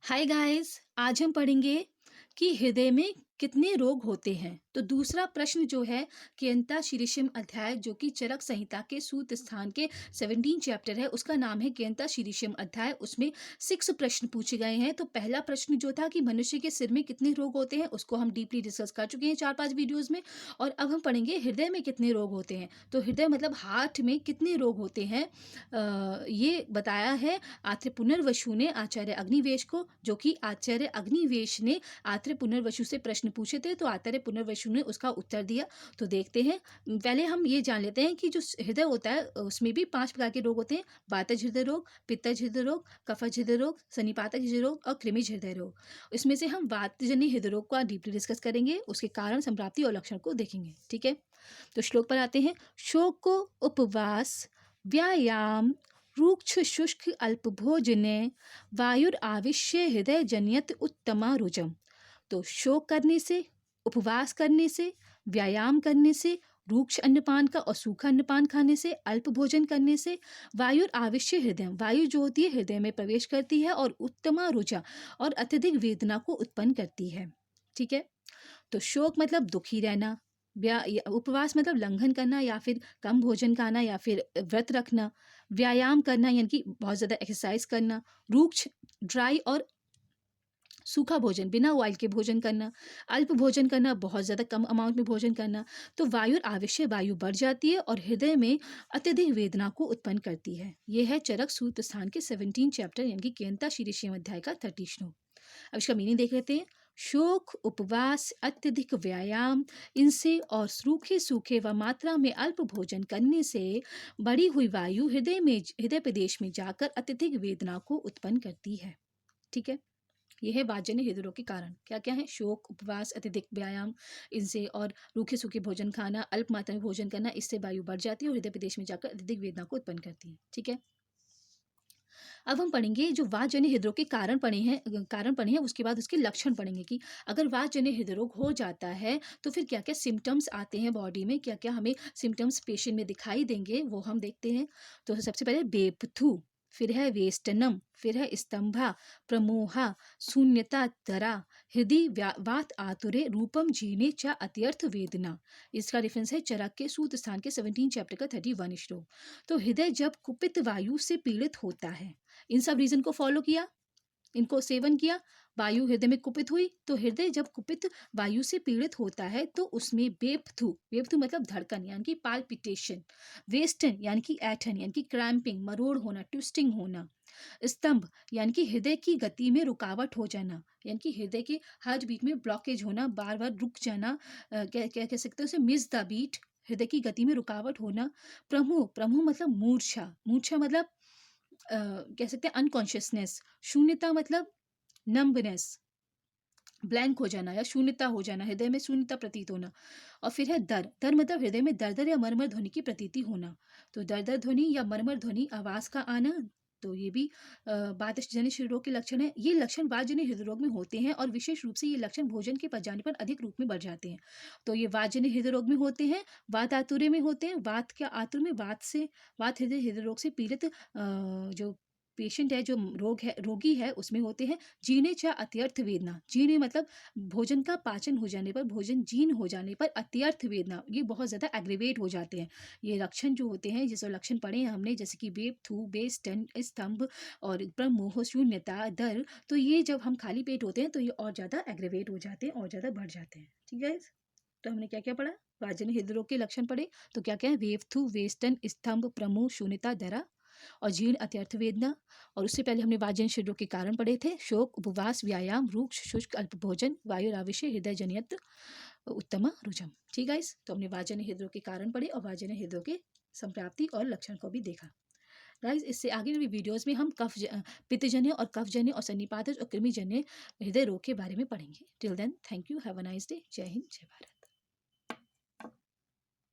Hi guys, आज हम पढ़ेंगे कि हृदय में कितने रोग होते हैं। तो दूसरा प्रश्न जो है केनता शीर्षम अध्याय जो कि चरक संहिता के सूत स्थान के 17 चैप्टर है, उसका नाम है केनता शीर्षम अध्याय। उसमें 6 प्रश्न पूछे गए हैं। तो पहला प्रश्न जो था कि मनुष्य के सिर में कितने रोग होते हैं, उसको हम डीपली डिस्कस कर चुके हैं 4-5 वीडियोस में। और अब हम पढ़ेंगे हृदय में कितने रोग होते हैं। तो हृदय मतलब हार्ट में कितने रोग होते हैं, ये बताया है आत्रेय पुनर्वसु ने आचार्य अग्निवेश को, जो कि आचार्य अग्निवेश ने आत्रेय पुनर्वसु से प्रश्न पूछे थे। तो आचार्य पुनर्वसु ने उसका उत्तर दिया। तो देखते हैं, पहले हम ये जान लेते हैं कि जो हृदय होता है उसमें भी 5 प्रकार के रोग होते हैं। वातज हृदय रोग, पित्तज हृदय रोग, कफज हृदय रोग, सन्निपातक हृदय रोग और कृमिज हृदय रोग। इसमें से हम वातजन्य हृदय रोग का डीपली डिस्कस करेंगे, उसके कारण, संप्राप्ति और लक्षण को देखेंगे। ठीक है, तो श्लोक पर आते हैं। शोक, उपवास, व्यायाम, रूक्ष शुष्क अल्पभोजने वायुराविश्य हृदय जनियत उत्तमा रुजम। तो शोक करने से, उपवास करने से, व्यायाम करने से, रूक्ष अन्नपान का और सूखा अन्नपान खाने से, अल्प भोजन करने से, वायुर आविश्य हृदय, वायु जो होती है हृदय में प्रवेश करती है और उत्तमा रुचा और अत्यधिक वेदना को उत्पन्न करती है। ठीक है, तो शोक मतलब दुखी रहना, उपवास मतलब लंघन करना या फिर कम भोजन खाना या फिर व्रत रखना, व्यायाम करना यानी कि बहुत ज़्यादा एक्सरसाइज करना, रूक्ष ड्राई और सूखा भोजन बिना ऑयल के भोजन करना, अल्प भोजन करना, बहुत ज़्यादा कम अमाउंट में भोजन करना। तो वायु आविश्य, वायु बढ़ जाती है और हृदय में अत्यधिक वेदना को उत्पन्न करती है। यह है चरक सूत्र स्थान के 17 चैप्टर यानी कि केनता शीर्षम अध्याय का 30 श्लोक। अब इसका मीनिंग देख लेते हैं। शोक, उपवास, अत्यधिक व्यायाम, इनसे और सूखे सूखे व मात्रा में अल्प भोजन करने से बढ़ी हुई वायु हृदय प्रदेश में जाकर अत्यधिक वेदना को उत्पन्न करती है। ठीक है, यह है वातजन्य हृदय रोग के कारण। क्या क्या है? शोक, उपवास, अत्यधिक व्यायाम, इनसे और रूखे सूखे भोजन खाना, अल्प मात्रा में भोजन करना, इससे वायु बढ़ जाती है और हृदय प्रदेश में जाकर अत्यधिक वेदना को उत्पन्न करती है। ठीक है, अब हम पढ़ेंगे जो वातजन्य हृदय रोग के कारण पढ़े हैं, उसके बाद उसके लक्षण पढ़ेंगे कि अगर वातजन्य हृदय रोग हो जाता है तो फिर क्या क्या सिम्टम्स आते हैं बॉडी में, क्या क्या हमें सिम्टम्स पेशेंट में दिखाई देंगे, वो हम देखते हैं। तो सबसे पहले बेपथू, फिर है वेस्टनम, फिर है स्तंभा, प्रमोहा, शून्यता, दरा, हृदय वात आतुरे, रूपम जीने च अत्यर्थ वेदना। इसका रेफरेंस है चरक के सूत स्थान के 17 चैप्टर का 31 श्लोक। तो हृदय जब कुपित वायु से पीड़ित होता है, इन सब रीजन को फॉलो किया, इनको सेवन किया, वायु हृदय में कुपित हुई। तो हृदय जब कुपित वायु से पीड़ित होता है तो उसमें बेपथू, बेपथू मतलब धड़कन यानी कि पाल्पिटेशन, वेस्टन यानी कि ऐठन यानी कि क्रैम्पिंग, मरोड़ होना, ट्विस्टिंग होना, स्तंभ यानी कि हृदय की गति में रुकावट हो जाना, यानी कि हृदय के हार्ट बीट में ब्लॉकेज होना, बार बार रुक जाना, क्या क्या कह सकते हैं उसे, मिस द बीट, हृदय की गति में रुकावट होना। प्रमु, प्रमु मतलब मूर्छा, मूर्छा मतलब कह सकते हैं अनकॉन्शियसनेस। शून्यता मतलब नम्बनेस, ब्लैंक हो जाना या शून्यता हो जाना, हृदय में शून्यता प्रतीत होना। और फिर है दर, दर मतलब हृदय में दरदर या मरमर ध्वनि की प्रतीति होना। तो दरदर ध्वनि या मरमर ध्वनि, आवाज का आना, तो ये भी वातजन्य हृदय रोग के लक्षण है। ये लक्षण वातजन्य हृदय रोग में होते हैं और विशेष रूप से ये लक्षण भोजन के पच जाने पर अधिक रूप में बढ़ जाते हैं। तो ये वातजन्य हृदय रोग में होते हैं, वात आतुर्य में होते हैं। वात के आतुर में वात हृदय रोग से पीड़ित जो पेशेंट है, जो रोगी है, उसमें होते हैं। जीर्णे च अत्यर्थ वेदना, जीर्ण मतलब भोजन का पाचन हो जाने पर, भोजन जीर्ण हो जाने पर अत्यर्थ वेदना, ये बहुत ज़्यादा एग्रीवेट हो जाते हैं। ये लक्षण जो होते हैं, जैसे लक्षण पढ़े हैं हमने, जैसे कि बेप, थू, बेस्टन, स्तंभ और प्रमोह, शून्यता, दर। तो ये जब हम खाली पेट होते हैं तो ये और ज़्यादा एग्रीवेट हो जाते हैं और ज़्यादा बढ़ जाते हैं। ठीक है, तो हमने क्या क्या पढ़ा? वातजन्य हृदय रोग के लक्षण पढ़े। तो क्या क्या है? वेपथू, वेस्टन, स्तंभ, प्रमोह, शून्यता, दरा और जीर्ण अत्यर्थ वेदना। और उससे पहले हमने वातजन्य हृदय रोग के कारण पढ़े थे। शोक, उपवास, व्यायाम, रूक्ष शुष्क अल्प भोजन, वायु आविश्य हृदय जनियत उत्तमा रुजम। ठीक है, तो हमने वातजन्य हृदय रोग के कारण पढ़े और वातजन्य हृदय रोग के संप्राप्ति और लक्षण को भी देखा। गाइस, इससे आगे भी वीडियोस में हम पित्तजन्य और कफजन्य और सन्निपातज और कृमिजन्य हृदय रोग के बारे में पढ़ेंगे। Till then, thank you, have a nice day. Jai Hind, जय भारत।